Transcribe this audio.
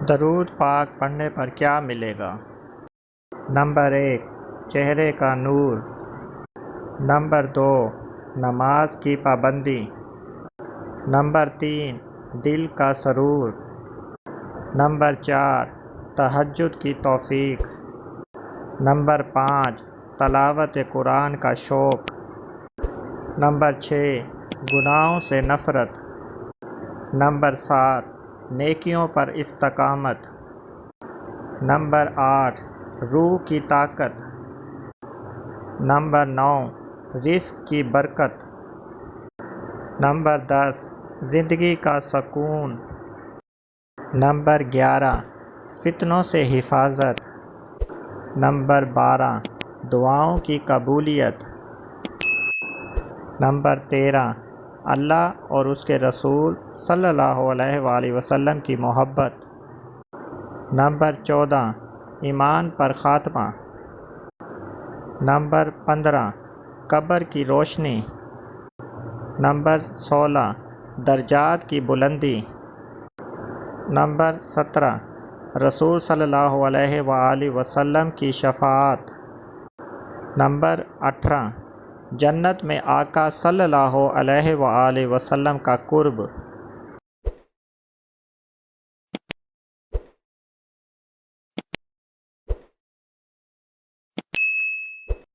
درود پاک پڑھنے پر کیا ملے گا؟ نمبر 1 چہرے کا نور، نمبر 2 نماز کی پابندی، نمبر 3 دل کا سرور، نمبر 4 تہجد کی توفیق، نمبر 5 تلاوت قرآن کا شوق، نمبر 6 گناہوں سے نفرت، نمبر 7 نیکیوں پر استقامت، نمبر 8 روح کی طاقت، نمبر 9 رزق کی برکت، نمبر 10 زندگی کا سکون، نمبر 11 فتنوں سے حفاظت، نمبر 12 دعاؤں کی قبولیت، نمبر 13 اللہ اور اس کے رسول صلی اللہ علیہ وآلہ وسلم کی محبت، نمبر 14 ایمان پر خاتمہ، نمبر 15 قبر کی روشنی، نمبر 16 درجات کی بلندی، نمبر 17 رسول صلی اللہ علیہ وآلہ وسلم کی شفاعت، نمبر 18 جنت میں آقا صلی اللہ علیہ وآلہ وسلم کا قرب۔